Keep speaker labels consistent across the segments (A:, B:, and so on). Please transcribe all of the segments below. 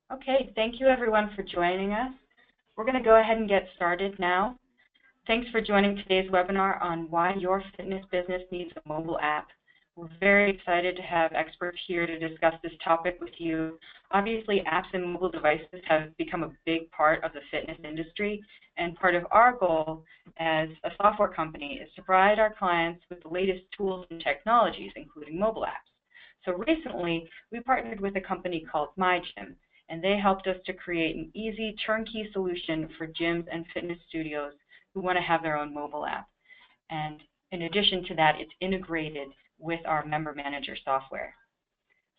A: Okay, thank you everyone for joining us. We're going to go ahead and get started now. Thanks for joining today's webinar on why your fitness business needs a mobile app. We're very excited to have experts here to discuss this topic with you. Obviously, apps and mobile devices have become a big part of the fitness industry, and part of our goal as a software company is to provide our clients with the latest tools and technologies, including mobile apps. So recently, we partnered with a company called MyGym, and they helped us to create an easy turnkey solution for gyms and fitness studios who want to have their own mobile app. And in addition to that, it's integrated with our member manager software.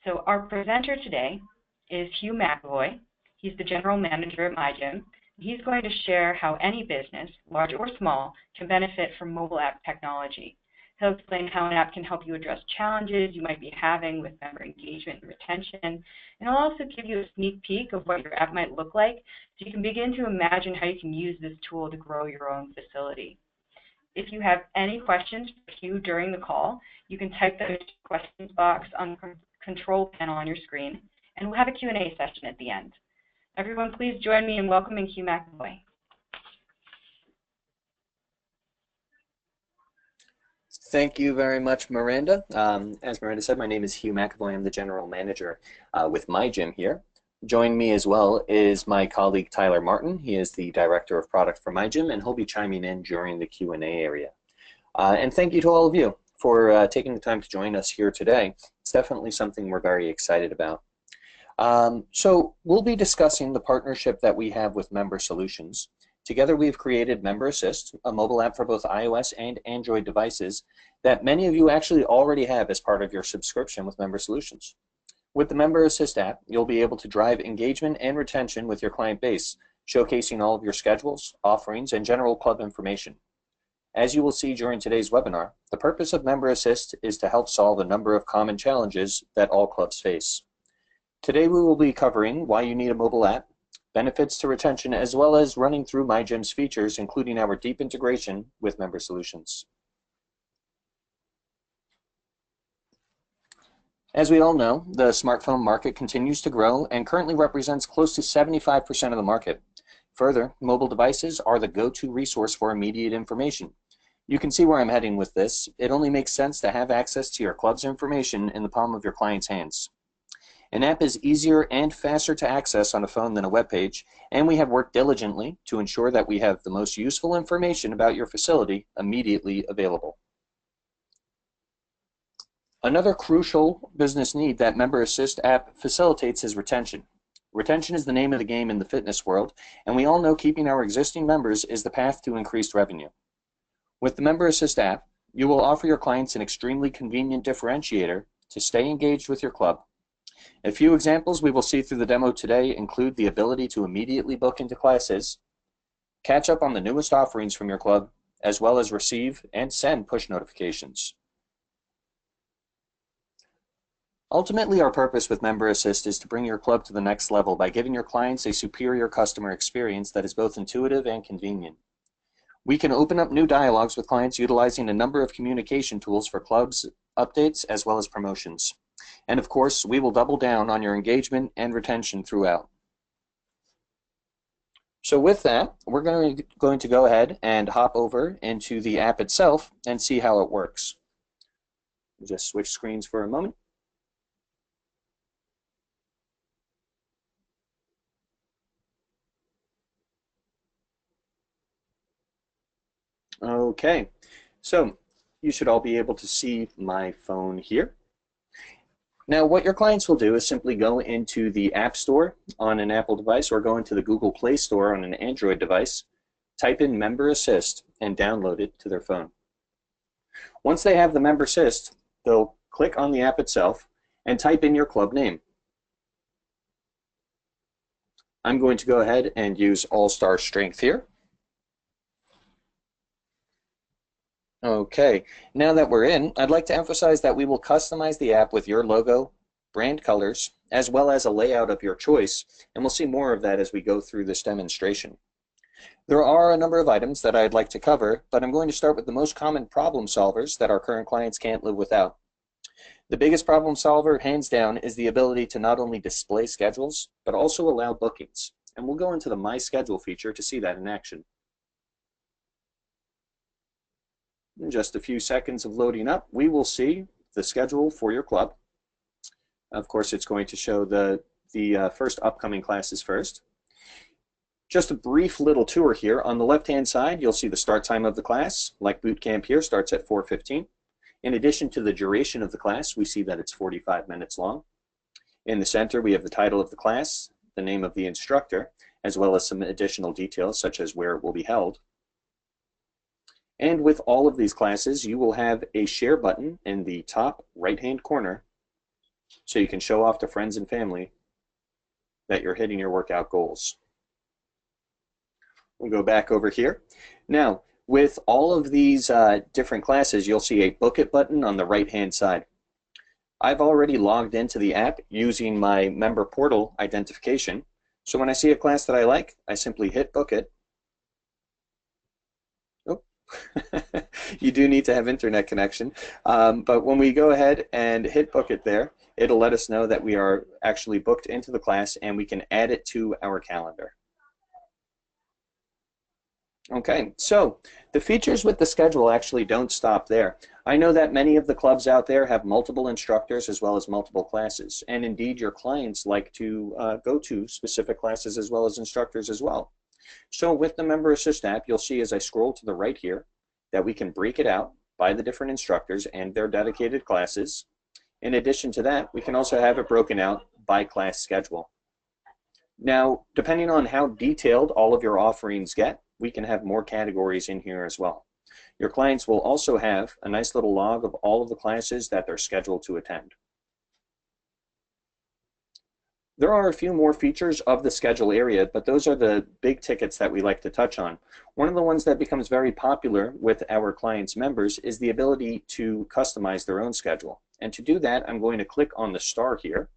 A: So our presenter today is Hugh McAvoy. He's the general manager at MyGym. He's going to share how any business, large or small, can benefit from mobile app technology. He'll explain how an app can help you address challenges you might be having with member engagement and retention. And he'll also give you a sneak peek of what your app might look like so you can begin to imagine how you can use this tool to grow your own facility. If you have any questions for Hugh during the call, you can type them into the questions box on the control panel on your screen, and we'll have a Q&A session at the end. Everyone, please join me in welcoming Hugh McAvoy.
B: Thank you very much, Miranda. As Miranda said, my name is Hugh McAvoy. I'm the general manager with MyGym here. Joining me as well is my colleague Tyler Martin. He is the director of product for MyGym, and he'll be chiming in during the Q&A area. And thank you to all of you for taking the time to join us here today. It's definitely something we're very excited about. So we'll be discussing the partnership that we have with Member Solutions. Together we've created Member Assist, a mobile app for both iOS and Android devices that many of you actually already have as part of your subscription with Member Solutions. With the Member Assist app, you'll be able to drive engagement and retention with your client base, showcasing all of your schedules, offerings, and general club information. As you will see during today's webinar, the purpose of Member Assist is to help solve a number of common challenges that all clubs face. Today we will be covering why you need a mobile app, benefits to retention, as well as running through MyGym's features, including our deep integration with Member Solutions. As we all know, the smartphone market continues to grow and currently represents close to 75% of the market. Further, mobile devices are the go-to resource for immediate information. You can see where I'm heading with this. It only makes sense to have access to your club's information in the palm of your client's hands. An app is easier and faster to access on a phone than a web page, and we have worked diligently to ensure that we have the most useful information about your facility immediately available. Another crucial business need that Member Assist app facilitates is retention. Retention is the name of the game in the fitness world, and we all know keeping our existing members is the path to increased revenue. With the Member Assist app, you will offer your clients an extremely convenient differentiator to stay engaged with your club. A few examples we will see through the demo today include the ability to immediately book into classes, catch up on the newest offerings from your club, as well as receive and send push notifications. Ultimately, our purpose with Member Assist is to bring your club to the next level by giving your clients a superior customer experience that is both intuitive and convenient. We can open up new dialogues with clients utilizing a number of communication tools for clubs, updates, as well as promotions. And of course, we will double down on your engagement and retention throughout. So with that, we're going to go ahead and hop over into the app itself and see how it works. Just switch screens for a moment. Okay, so you should all be able to see my phone here. Now what your clients will do is simply go into the App Store on an Apple device or go into the Google Play Store on an Android device, type in Member Assist, and download it to their phone. Once they have the Member Assist, they'll click on the app itself and type in your club name. I'm going to go ahead and use All-Star Strength here. Okay, now that we're in, I'd like to emphasize that we will customize the app with your logo, brand colors, as well as a layout of your choice, and we'll see more of that as we go through this demonstration. There are a number of items that I'd like to cover, but I'm going to start with the most common problem solvers that our current clients can't live without. The biggest problem solver, hands down, is the ability to not only display schedules, but also allow bookings. And we'll go into the My Schedule feature to see that in action. In just a few seconds of loading up, we will see the schedule for your club. Of course, it's going to show the first upcoming classes first. Just a brief little tour here. On the left-hand side, you'll see the start time of the class. Like boot camp here, starts at 4:15. In addition to the duration of the class, we see that it's 45 minutes long. In the center, we have the title of the class, the name of the instructor, as well as some additional details such as where it will be held. And with all of these classes, you will have a share button in the top right-hand corner so you can show off to friends and family that you're hitting your workout goals. We'll go back over here. Now, with all of these different classes, you'll see a Book It button on the right-hand side. I've already logged into the app using my member portal identification. So when I see a class that I like, I simply hit Book It. Oh, you do need to have internet connection. But when we go ahead and hit Book It there, it'll let us know that we are actually booked into the class and we can add it to our calendar. Okay, so the features with the schedule actually don't stop there. I know that many of the clubs out there have multiple instructors as well as multiple classes, and indeed your clients like to go to specific classes as well as instructors as well. So with the Member Assist app, you'll see as I scroll to the right here that we can break it out by the different instructors and their dedicated classes. In addition to that, we can also have it broken out by class schedule. Now, depending on how detailed all of your offerings get, we can have more categories in here as well. Your clients will also have a nice little log of all of the classes that they're scheduled to attend. There are a few more features of the schedule area, but those are the big tickets that we like to touch on. One of the ones that becomes very popular with our clients' members is the ability to customize their own schedule. And to do that, I'm going to click on the star here,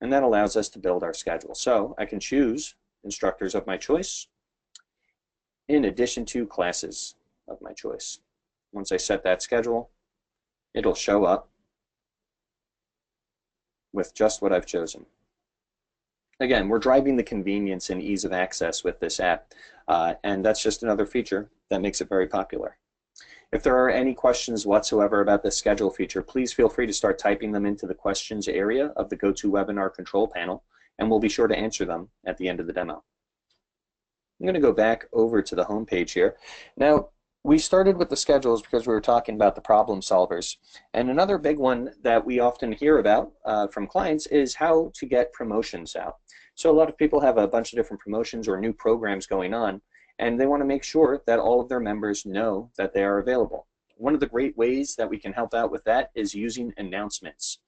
B: and that allows us to build our schedule. So I can choose instructors of my choice, in addition to classes of my choice. Once I set that schedule, it'll show up with just what I've chosen. Again, we're driving the convenience and ease of access with this app, and that's just another feature that makes it very popular. If there are any questions whatsoever about the schedule feature, please feel free to start typing them into the questions area of the GoToWebinar control panel, and we'll be sure to answer them at the end of the demo. I'm going to go back over to the home page here. Now, we started with the schedules because we were talking about the problem solvers. And another big one that we often hear about from clients is how to get promotions out. So a lot of people have a bunch of different promotions or new programs going on, and they want to make sure that all of their members know that they are available. One of the great ways that we can help out with that is using announcements.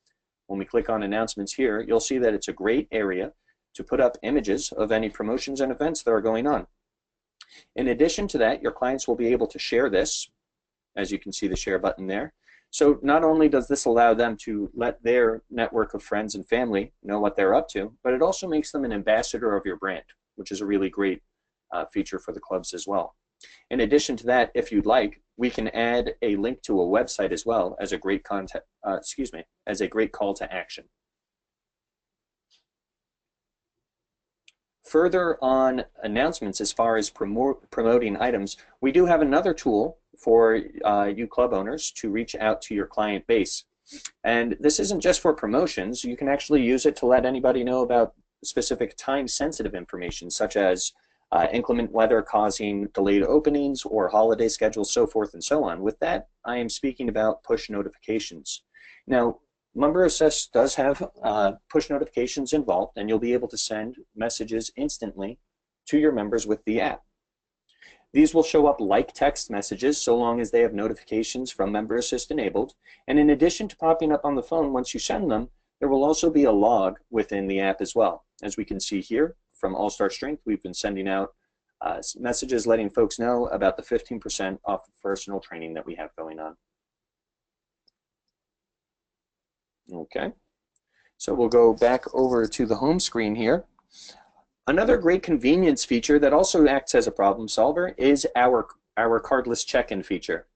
B: When we click on announcements here, you'll see that it's a great area to put up images of any promotions and events that are going on. In addition to that, your clients will be able to share this, as you can see the share button there. So not only does this allow them to let their network of friends and family know what they're up to, but it also makes them an ambassador of your brand, which is a really great feature for the clubs as well. In addition to that, if you'd like, we can add a link to a website as well as a great as a great call to action. Further on announcements as far as promoting items, we do have another tool for you club owners to reach out to your client base. And this isn't just for promotions. You can actually use it to let anybody know about specific time-sensitive information, such as inclement weather causing delayed openings or holiday schedules, so forth and so on. With that, I am speaking about push notifications. Now, Member Assist does have push notifications involved, and you'll be able to send messages instantly to your members with the app. These will show up like text messages so long as they have notifications from Member Assist enabled. And in addition to popping up on the phone once you send them, there will also be a log within the app as well. As we can see here from All Star Strength, we've been sending out messages letting folks know about the 15% off personal training that we have going on. Okay, so we'll go back over to the home screen here. Another great convenience feature that also acts as a problem solver is our cardless check-in feature.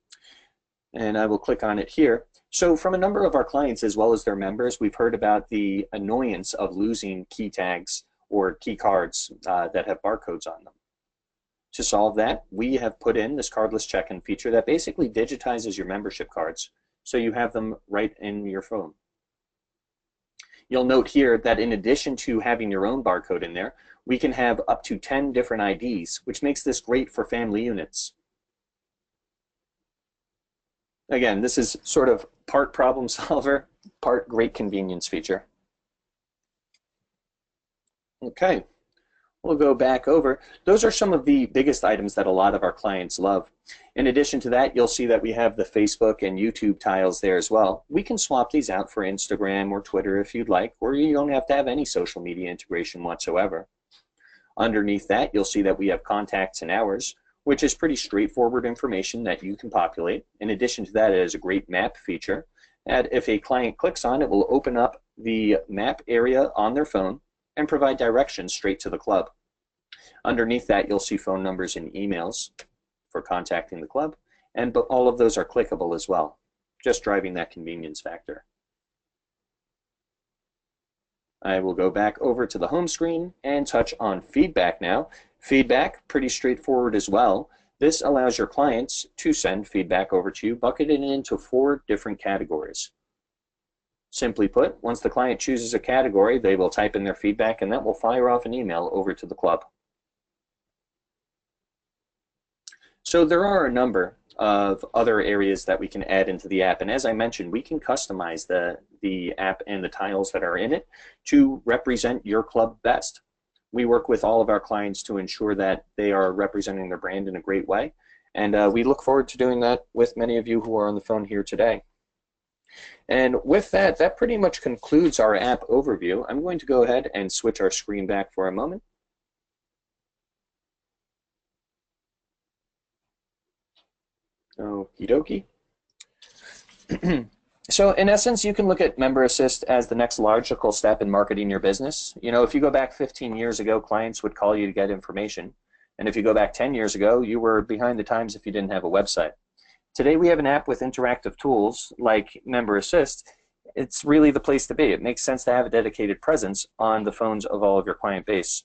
B: And I will click on it here. So from a number of our clients as well as their members, we've heard about the annoyance of losing key tags or key cards that have barcodes on them. To solve that, we have put in this cardless check-in feature that basically digitizes your membership cards so you have them right in your phone. You'll note here that in addition to having your own barcode in there, we can have up to 10 different IDs, which makes this great for family units. Again, this is sort of part problem solver, part great convenience feature. Okay, we'll go back over. Those are some of the biggest items that a lot of our clients love. In addition to that, you'll see that we have the Facebook and YouTube tiles there as well. We can swap these out for Instagram or Twitter if you'd like, or you don't have to have any social media integration whatsoever. Underneath that, you'll see that we have contacts and hours, which is pretty straightforward information that you can populate. In addition to that, it is a great map feature. And if a client clicks on it, will open up the map area on their phone and provide directions straight to the club. Underneath that, you'll see phone numbers and emails for contacting the club, and all of those are clickable as well, just driving that convenience factor. I will go back over to the home screen and touch on feedback now. Feedback, pretty straightforward as well. This allows your clients to send feedback over to you, bucketed into 4 different categories. Simply put, once the client chooses a category, they will type in their feedback and that will fire off an email over to the club. So there are a number of other areas that we can add into the app, and as I mentioned, we can customize the app and the tiles that are in it to represent your club best. We work with all of our clients to ensure that they are representing their brand in a great way, and we look forward to doing that with many of you who are on the phone here today. And with that, that pretty much concludes our app overview. I'm going to go ahead and switch our screen back for a moment. Okie dokie. So in essence, you can look at Member Assist as the next logical step in marketing your business. You know, if you go back 15 years ago, clients would call you to get information. And if you go back 10 years ago, you were behind the times if you didn't have a website. Today we have an app with interactive tools like Member Assist. It's really the place to be. It makes sense to have a dedicated presence on the phones of all of your client base.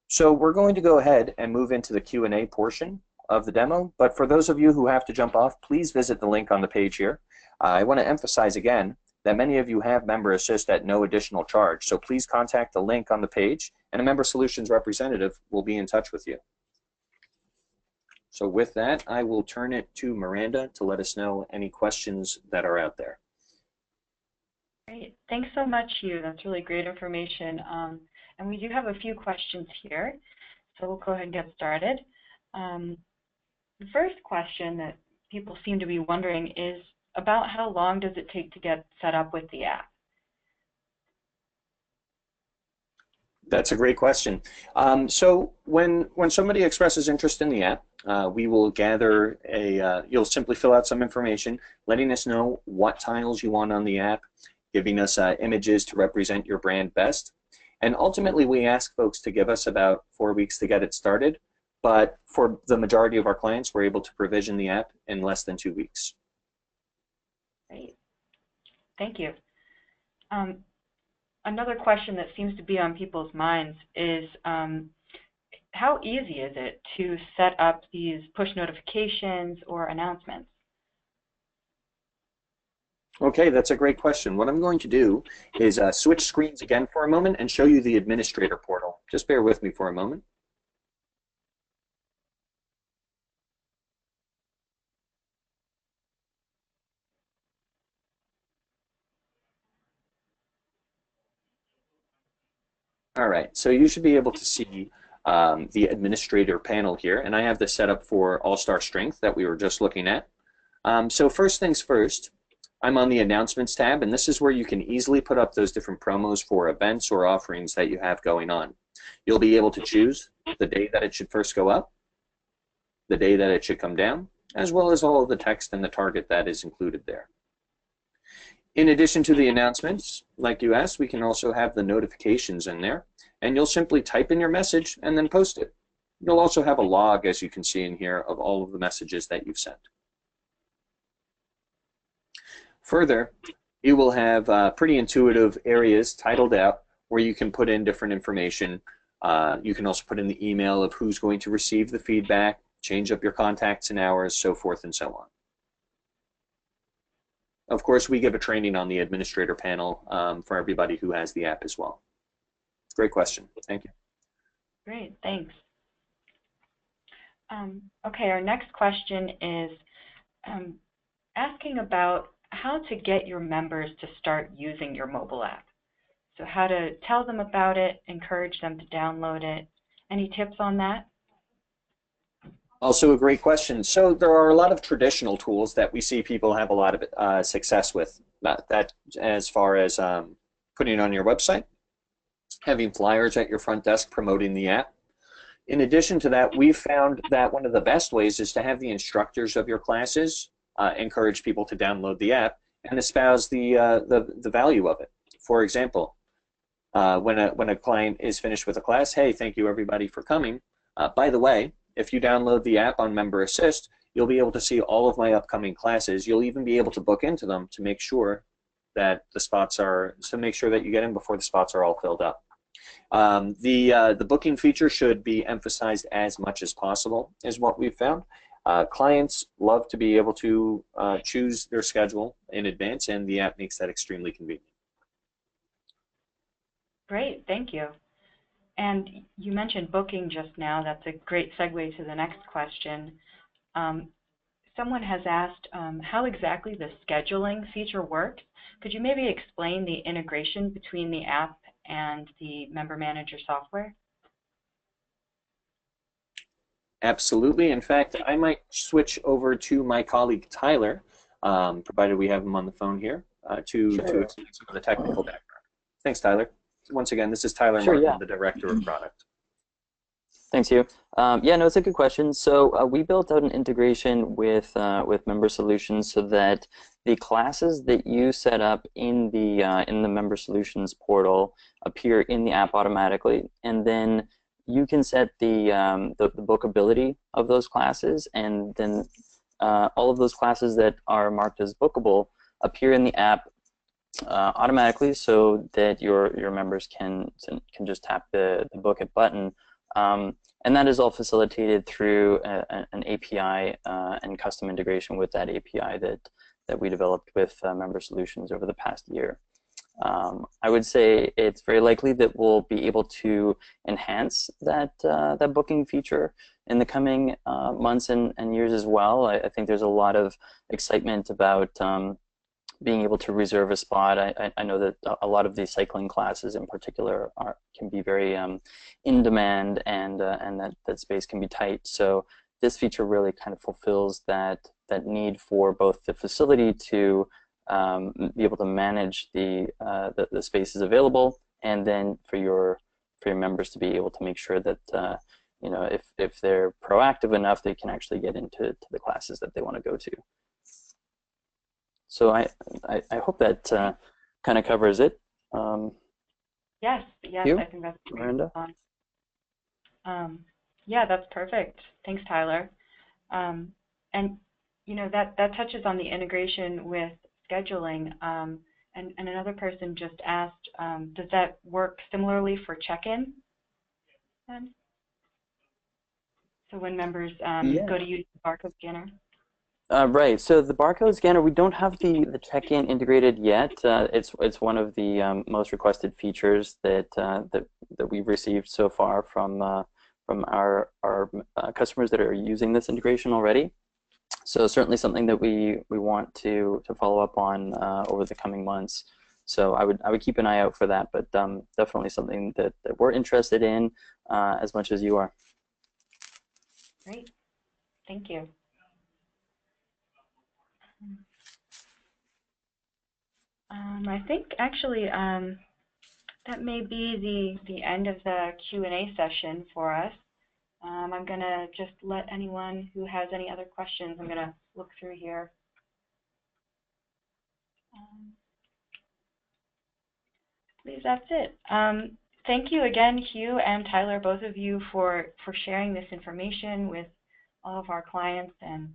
B: So we're going to go ahead and move into the Q&A portion of the demo, but for those of you who have to jump off, please visit the link on the page here. I want to emphasize again that many of you have Member Assist at no additional charge, so please contact the link on the page and a Member Solutions representative will be in touch with you. So with that, I will turn it to Miranda to let us know any questions that are out there.
A: Great. Thanks so much, Hugh. That's really great information. And we do have a few questions here, so we'll go ahead and get started. The first question that people seem to be wondering is about how long does it take to get set up with the app?
B: That's a great question. So when somebody expresses interest in the app, we will gather you'll simply fill out some information, letting us know what tiles you want on the app, giving us images to represent your brand best. And ultimately, we ask folks to give us about 4 weeks to get it started. But for the majority of our clients, we're able to provision the app in less than 2 weeks.
A: Great. Thank you. Another question that seems to be on people's minds is how easy is it to set up these push notifications or announcements?
B: Okay, that's a great question. What I'm going to do is switch screens again for a moment and show you the administrator portal. Just bear with me for a moment. All right, so you should be able to see the administrator panel here, and I have this set up for All-Star Strength that we were just looking at. So first things first, I'm on the Announcements tab, and this is where you can easily put up those different promos for events or offerings that you have going on. You'll be able to choose the day that it should first go up, the day that it should come down, as well as all of the text and the target that is included there. In addition to the announcements, like you asked, we can also have the notifications in there, and you'll simply type in your message and then post it. You'll also have a log, as you can see in here, of all of the messages that you've sent. Further, you will have pretty intuitive areas titled out where you can put in different information. You can also put in the email of who's going to receive the feedback, change up your contacts and hours, so forth and so on. Of course, we give a training on the administrator panel for everybody who has the app as well. Great question. Thank you.
A: Great, thanks. Okay, our next question is asking about how to get your members to start using your mobile app. So how to tell them about it, encourage them to download it. Any tips on that?
B: Also a great question. So there are a lot of traditional tools that we see people have a lot of success with. That as far as putting it on your website, having flyers at your front desk promoting the app. In addition to that, we've found that one of the best ways is to have the instructors of your classes encourage people to download the app and espouse the value of it. For example, when a client is finished with a class, hey, thank you everybody for coming. By the way, if you download the app on Member Assist, you'll be able to see all of my upcoming classes. You'll even be able to book into them to make sure that the spots are, to make sure that you get in before the spots are all filled up. The booking feature should be emphasized as much as possible, is what we've found. Clients love to be able to choose their schedule in advance, and the app makes that extremely convenient.
A: Great, thank you. And you mentioned booking just now. That's a great segue to the next question. Someone has asked how exactly the scheduling feature works. Could you maybe explain the integration between the app and the Member Manager software?
B: Absolutely. In fact, I might switch over to my colleague Tyler, provided we have him on the phone here, to explain some of the technical background. Thanks, Tyler. Once again, this is Tyler Martin, the Director of Product.
C: Thanks, Hugh. Yeah, no, it's a good question. So we built out an integration with Member Solutions so that the classes that you set up in the Member Solutions portal appear in the app automatically, and then you can set the bookability of those classes, and then all of those classes that are marked as bookable appear in the app automatically, so that your members can just tap the book it button, and that is all facilitated through an API and custom integration with that API that we developed with Member Solutions over the past year. I would say it's very likely that we'll be able to enhance that booking feature in the coming months and years as well. I think there's a lot of excitement about being able to reserve a spot. I know that a lot of these cycling classes in particular can be very in demand, and that space can be tight. So this feature really kind of fulfills that need for both the facility to be able to manage the spaces available, and then for your members to be able to make sure that you know, if they're proactive enough, they can actually get into the classes that they want to go to. So I hope that kind of covers it.
A: Yes,
C: Hugh?
A: I think that's great.
C: Miranda?
A: Yeah, that's perfect. Thanks, Tyler. And you know, that touches on the integration with scheduling. And another person just asked, does that work similarly for check-in? So when members go to use the barcode scanner?
C: Right. So the barcode scanner, we don't have the check-in integrated yet. It's one of the most requested features that we've received so far from our customers that are using this integration already. So certainly something that we want to follow up on over the coming months. So I would keep an eye out for that, but definitely something that we're interested in as much as you are.
A: Great. Thank you. I think actually that may be the end of the Q&A session for us. I'm going to just let anyone who has any other questions, I'm going to look through here. I believe that's it. Thank you again, Hugh and Tyler, both of you, for sharing this information with all of our clients and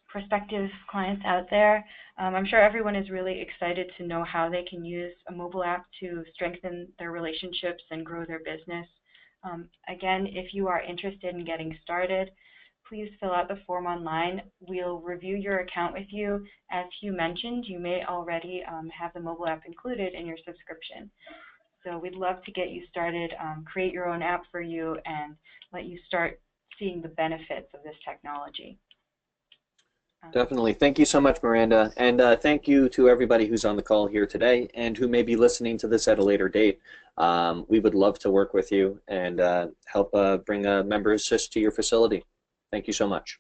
A: prospective clients out there. I'm sure everyone is really excited to know how they can use a mobile app to strengthen their relationships and grow their business. Again, if you are interested in getting started, please fill out the form online. We'll review your account with you. As Hugh mentioned, you may already have the mobile app included in your subscription. So we'd love to get you started, create your own app for you, and let you start seeing the benefits of this technology.
B: Definitely. Thank you so much, Miranda. And thank you to everybody who's on the call here today and who may be listening to this at a later date. We would love to work with you and help bring a member assist to your facility. Thank you so much.